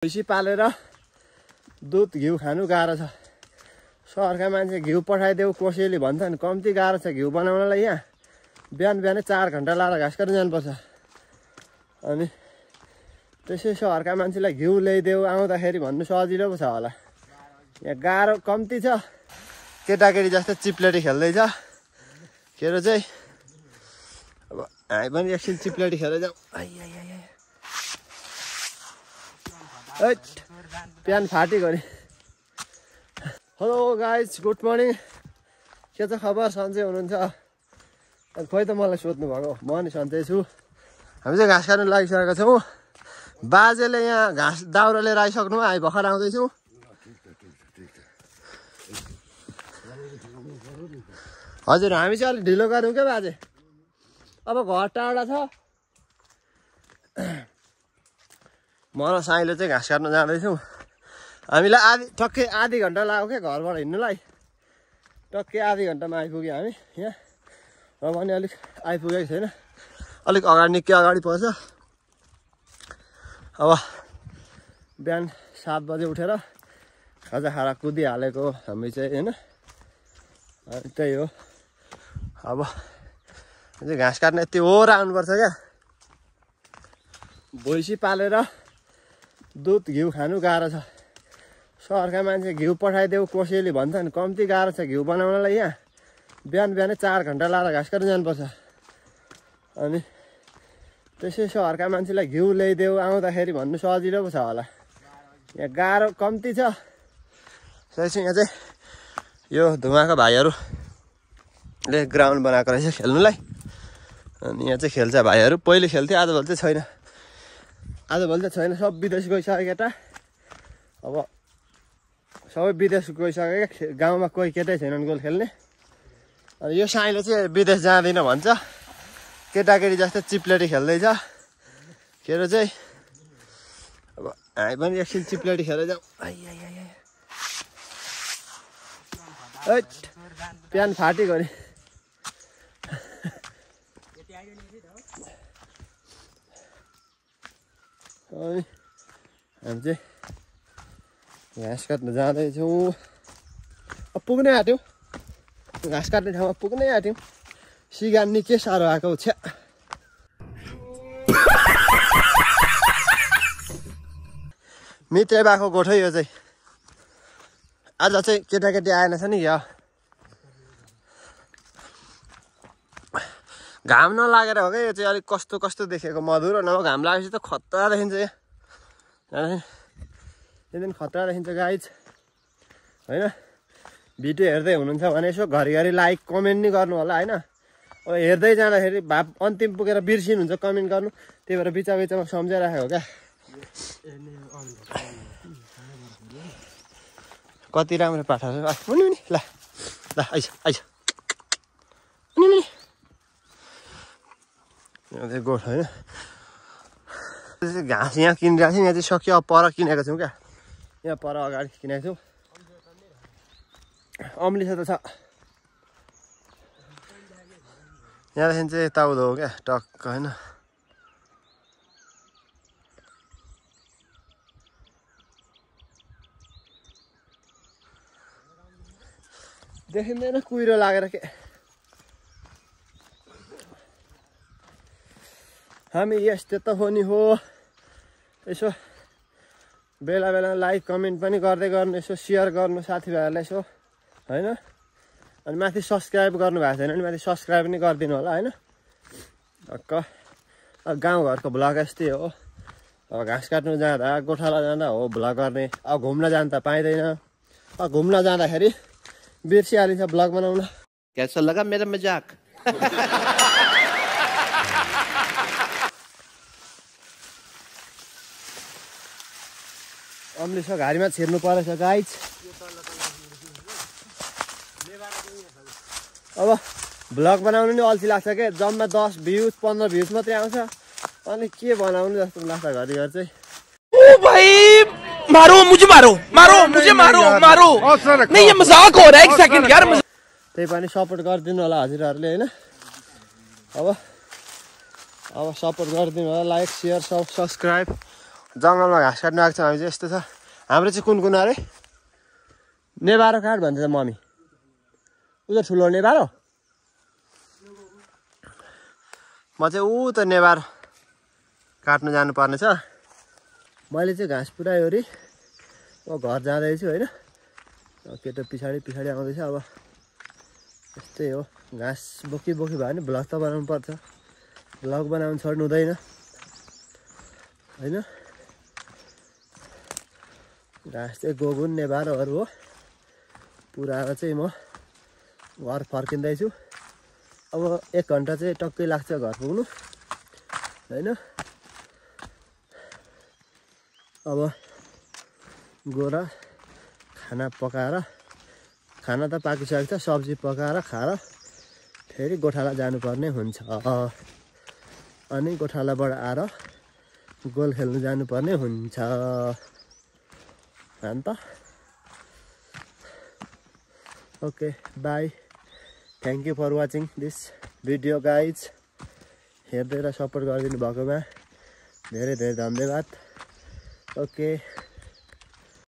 भैँसी पालेर दुध घिउ खानु गाह्रो छ। सहरका मान्छे घिउ पठाइदेऊ कसैले भन्छन्, कम्ती गाह्रो छ घिउ बनाउनलाई। यहाँ बिहानै 4 घन्टा लाएर घाँस काट्न जानुपर्छ। अनि त्यसै सहरका मान्छेलाई घिउ ल्याइदेऊ आउँदाखेरि भन्नु सजिलो पो छ होला। यहाँ गाह्रो कम्ती छ। केटाकेटी जस्तो चिप्लेटी खेल्दैछ। खेरो चाहिँ अब हामी पनि एकछिन चिप्लेटी खेल्दै जाउँ। प्यान फाटेको नि। Hello guys, good morning. के छ खबर? सन्चै हुनुहुन्छ? खोइ त मलाई सोध्नु भएको। म नि सन्चै छु। हामी चाहिँ घाँस काट्नु लागिसकेका छौँ। बाजेले यहाँ घाँस दाउरा लिएर आइसक्नु, हामी भर्खर आउँदैछौँ। हजुर, हामी चाहिँ अलिक ढिलो गरौँ क्या बाजे, अब घर टाढा छ। म र साईले चाहिँ घाँस काट्न जाँदैछौँ। हामीलाई टक्कै आधी घन्टा लाग्यो क्या घरबाट हिँड्नुलाई। टक्कै आधी घन्टामा आइपुग्यो हामी यहाँ। र पनि अलिक आइपुगेको छैन, अलिक अगाडि निकै अगाडि पर्छ। अब बिहान 7 बजे उठेर खाजा खाएर कुदिहालेको हामी चाहिँ होइन। अनि त्यही हो। अब घाँस काट्न यति ओर आउनुपर्छ क्या। भैँसी पालेर दुध घिउ खानु गाह्रो छ। सहरका मान्छे घिउ पठाइदेऊ कसैले भन्छन्, कम्ती गाह्रो छ घिउ बनाउनलाई। यहाँ बिहानै 4 घन्टा लाएर घाँस काट्न जानुपर्छ। अनि त्यसै सहरका मान्छेलाई घिउ ल्याइदेऊ आउँदाखेरि भन्नु सजिलो पो छ होला। यहाँ गाह्रो कम्ती छ। त्यसै यहाँ चाहिँ यो धुवाका भाइहरूले ग्राउन्ड बनाएको रहेछ खेल्नुलाई। अनि यहाँ चाहिँ खेल्छ भाइहरू। पहिले खेल्थ्यो, आजभोलि चाहिँ छैन। आजभोलि चाहिँ छैन, सब विदेश गइसक्यो केटा। अब सबै विदेश गइसक्यो क्या। गाउँमा कोही केटै छैनन् गोल खेल्ने। अनि यो साईले चाहिँ विदेश जाँदिनँ भन्छ। केटाकेटी जस्तो चिप्लेटी खेल्दैछ। खेरो चाहिँ अब हामी पनि एकछिन चिप्लेटी खेल्दै जाउँ। प्यान फाटेको नि। अनि हामी चाहिँ घाँस काट्न जाँदैछौँ। अब पुग्नै आँट्यौँ। घाँस काट्ने ठाउँमा पुग्नै आँट्यौँ। सिगान निकै साह्रो आएको छ। मित्रै भएको गोठै यो चाहिँ। आज चाहिँ केटाकेटी आएन छ नि यो। घाम नलागेर हो क्या यो चाहिँ। अलिक कस्तो कस्तो देखेको मधुरो। नभए घाम लागेपछि त खतरा देखिन्छ यहाँ। एकदम खतरा देखिन्छ गाइज होइन। भिडियो हेर्दै हुनुहुन्छ भने यसो घरिघरि लाइक कमेन्ट नि गर्नु होला होइन। अब हेर्दै जाँदाखेरि भाव अन्तिम पुगेर बिर्सिनुहुन्छ कमेन्ट गर्नु। त्यही भएर बिचमा सम्झाइराखेको क्या। कति राम्रो पाठा छ मुनि मुनि। ल ल आइज आइज मुनि मुनि। यहाँ चाहिँ गोठ होइन। घाँस यहाँ किनिरहेको थियो, यहाँ चाहिँ सक्यो। अब पर किनेको छौँ क्या। यहाँ पर अगाडि किनेको छौँ। अम्लिसो त छ। यहाँदेखि चाहिँ यताउदो हो क्या टक्क होइन। देखिँदैन कुहिरो लागेर के। हामी यस्तो त हो नि हो। यसो बेला बेला लाइक कमेन्ट पनि गर्दै गर्नु, यसो सेयर गर्नु साथीभाइहरूलाई यसो होइन। अनि माथि सब्सक्राइब गर्नुभएको छैन भने माथि सब्सक्राइब पनि गरिदिनु होला होइन। टक्क अब गाउँघरको भ्लग यस्तै हो। अब घाँस काट्नु जाँदा, गोठाला जाँदा हो भ्लग गर्ने। अब घुम्न जान त पाइँदैन। अब घुम्न जाँदाखेरि बिर्सिहालिन्छ भ्लग बनाउन। कैसा लगा मेरा मजाक? अम्लिसो घारीमा छिर्नु परेछ गाइज। अब भ्लग बनाउनु नि अल्छी लाग्छ क्या। जम्मा 10 भ्युज 15 भ्युज मात्रै आउँछ। अनि के बनाउनु जस्तो लाग्छ घरिघरि चाहिँ। ओ भाई मारो मुझे, मारो मारो मुझे, मारो मारो। नहीं ये मजाक हो रहा है, एक सेकंड यार। त्यही पनि सपोर्ट गरिदिनु होला हजुरहरूले होइन। अब सपोर्ट गरिदिनु होला, लाइक सेयर सब सब्सक्राइब जङ्गलमा घाँस काट्नु आएको छौँ हामी चाहिँ। यस्तो छ हाम्रो चाहिँ कुन अरे नेभारो काठ भन्छ मम्मी। उ त ठुलो नेभारो, म चाहिँ ऊ त नेभारो काट्नु जानुपर्ने छ। मैले चाहिँ घाँस पुऱ्यायो अरे म घर जाँदैछु होइन। केटो पछाडि आउँदैछ। अब यस्तै हो, घाँस बोकी भयो भने भ्लग त बनाउनु पर्छ, भ्लग बनाउनु छोड्नु हुँदैन होइन। घाँस चाहिँ गोगुन नेभारोहरू हो। पुऱ्याएर चाहिँ म घर फर्किँदैछु। अब 1 घन्टा चाहिँ टक्कै लाग्छ घर पुग्नु होइन। अब गएर खाना पकाएर, खाना त पाकिसकेको छ, सब्जी पकाएर खाएर फेरि गोठाला जानुपर्ने हुन्छ। अनि गोठालाबाट आएर गोल खेल्नु जानुपर्ने हुन्छ। अन्त okay bye, thank you for watching this video guys. हेर्दै र सपोर्ट गरिदिनु भएकोमा धेरै धेरै धन्यवाद। ओके।